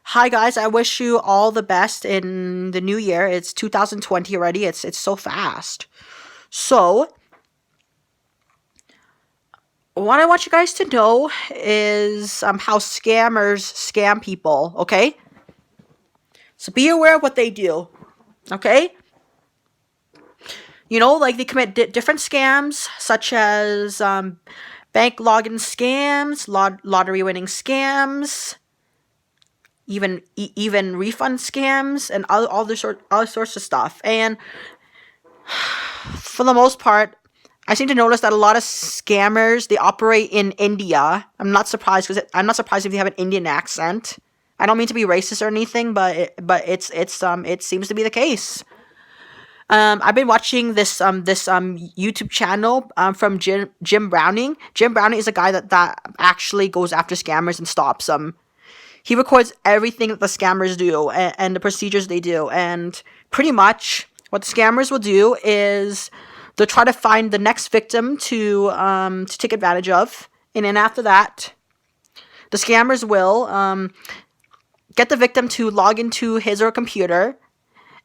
Hi guys, I wish you all the best in the new year. It's 2020 already. It's so fast. So, what I want you guys to know is how scammers scam people, okay? So be aware of what they do, okay? Like they commit different scams such as bank login scams, lottery winning scams, even refund scams and other sorts of stuff. And for the most part, I seem to notice that a lot of scammers they operate in India. I'm not surprised if they have an Indian accent. I don't mean to be racist or anything, but it seems to be the case. I've been watching this YouTube channel from Jim Browning. Jim Browning is a guy that actually goes after scammers and stops them. He records everything that the scammers do and the procedures they do, and pretty much what the scammers will do is they'll try to find the next victim to take advantage of, and then after that, the scammers will get the victim to log into his or her computer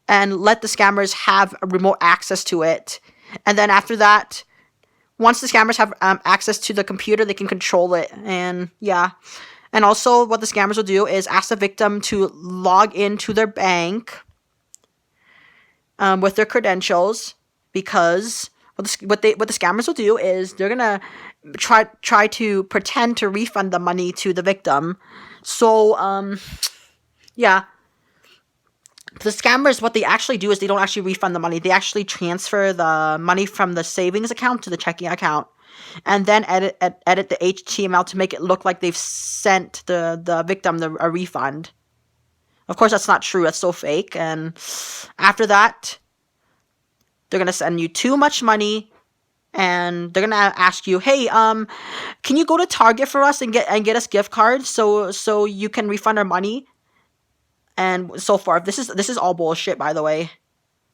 and let the scammers have a remote access to it, and then after that, once the scammers have access to the computer, they can control it, and yeah. And also, what the scammers will do is ask the victim to log into their bank with their credentials, because what the scammers will do is they're gonna try to pretend to refund the money to the victim. So yeah, the scammers, what they actually do is they don't actually refund the money. They actually transfer the money from the savings account to the checking account, and then edit the HTML to make it look like they've sent the victim a refund. Of course, that's not true. That's so fake. And after that, they're gonna send you too much money, and they're gonna ask you, "Hey, can you go to Target for us and get us gift cards so you can refund our money?" And so forth. This is all bullshit, by the way.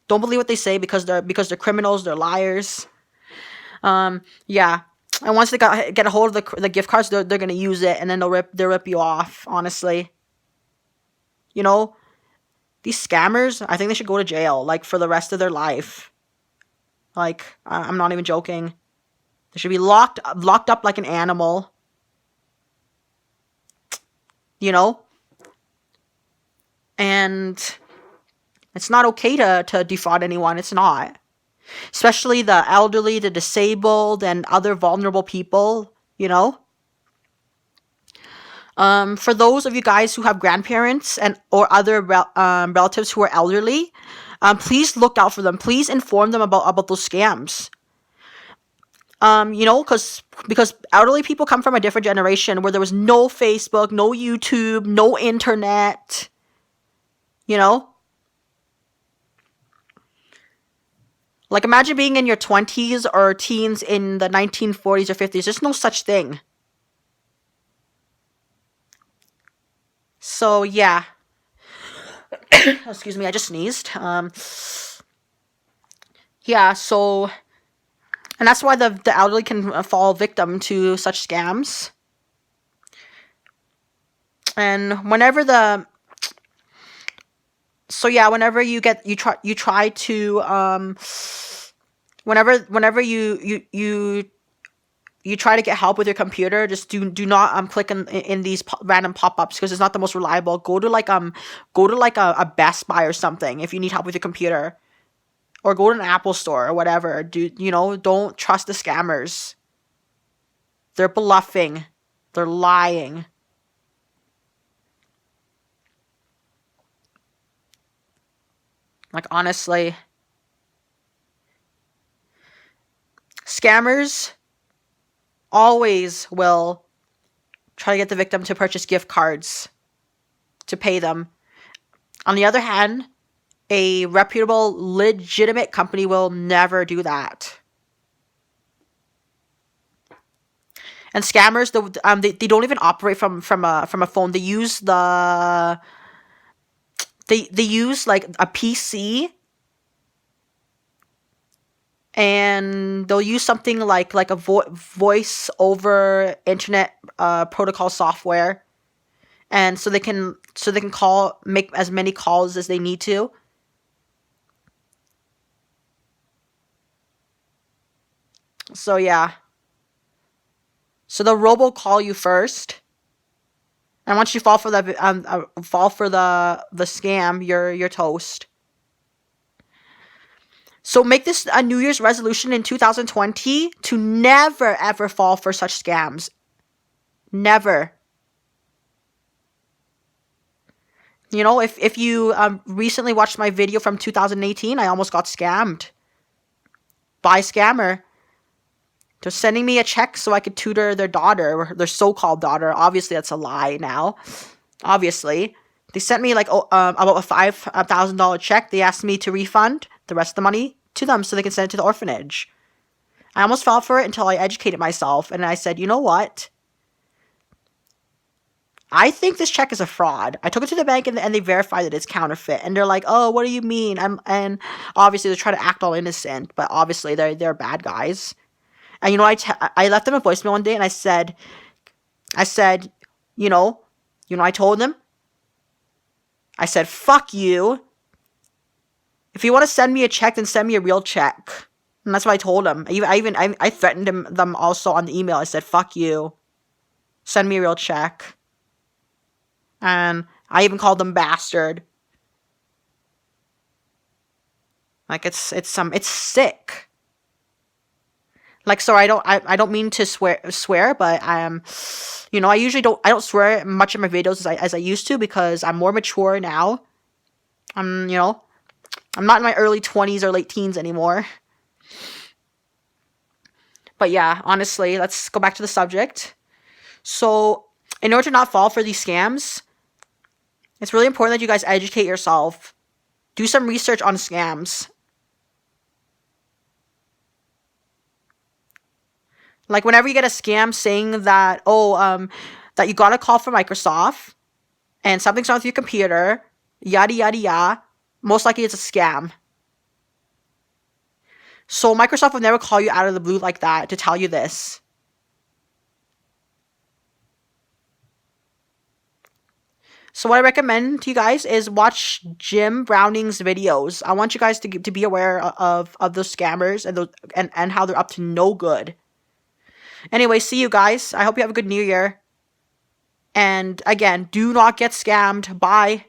Don't believe what they say because they're criminals. They're liars. Yeah. And once they get a hold of the gift cards, they're gonna use it, and then they'll rip you off. Honestly, you know these scammers. I think they should go to jail, like for the rest of their life. Like I'm not even joking. They should be locked up like an animal. You know, and it's not okay to defraud anyone. It's not, especially the elderly, the disabled, and other vulnerable people. For those of you guys who have grandparents and or other relatives who are elderly, please look out for them. Please inform them about those scams. Because elderly people come from a different generation where there was no Facebook, no YouTube, no internet. You know, like imagine being in your 20s or teens in the 1940s or 50s. There's no such thing. So yeah. Excuse me, I just sneezed. Yeah, so and that's why the elderly can fall victim to such scams. And whenever you try to whenever you try to get help with your computer, just do not click in these random pop-ups, because it's not the most reliable. Go to a Best Buy or something if you need help with your computer, or go to an Apple store or whatever. Don't trust the scammers. They're bluffing. They're lying. Like honestly, scammers always will try to get the victim to purchase gift cards to pay them. On the other hand, a reputable, legitimate company will never do that. And scammers, they don't even operate from a phone. They use they use like a PC, and they'll use something like a voice over internet protocol software, and so they can make as many calls as they need to. So yeah. So they'll robocall you first, and once you fall for the scam, you're toast. So make this a New Year's resolution in 2020 to never ever fall for such scams. Never. You know, if you recently watched my video from 2018, I almost got scammed by a scammer. They're sending me a check so I could tutor their daughter, or their so-called daughter. Obviously, that's a lie now. Obviously. They sent me like about a $5,000 check. They asked me to refund the rest of the money to them so they can send it to the orphanage. I almost fell for it until I educated myself, and I said, you know what? I think this check is a fraud. I took it to the bank and they verified that it's counterfeit. And they're like, oh, what do you mean? And obviously they're trying to act all innocent, but obviously they're bad guys. And you know, I left them a voicemail one day and I said, you know, I told them, I said, fuck you. If you want to send me a check, then send me a real check. And that's what I told them. I threatened them also on the email. I said, fuck you. Send me a real check. And I even called them bastard. Like it's sick. Like, so I don't mean to swear, but you know, I don't swear much in my videos as I used to, because I'm more mature now. You know, I'm not in my early 20s or late teens anymore. But yeah, honestly, let's go back to the subject. So, in order to not fall for these scams, it's really important that you guys educate yourself. Do some research on scams. Like, whenever you get a scam saying that, that you got a call from Microsoft and something's wrong with your computer, yada, yada, yada, most likely it's a scam. So Microsoft will never call you out of the blue like that to tell you this. So what I recommend to you guys is watch Jim Browning's videos. I want you guys to be aware of those scammers and how they're up to no good. Anyway, see you guys. I hope you have a good New Year. And again, do not get scammed. Bye.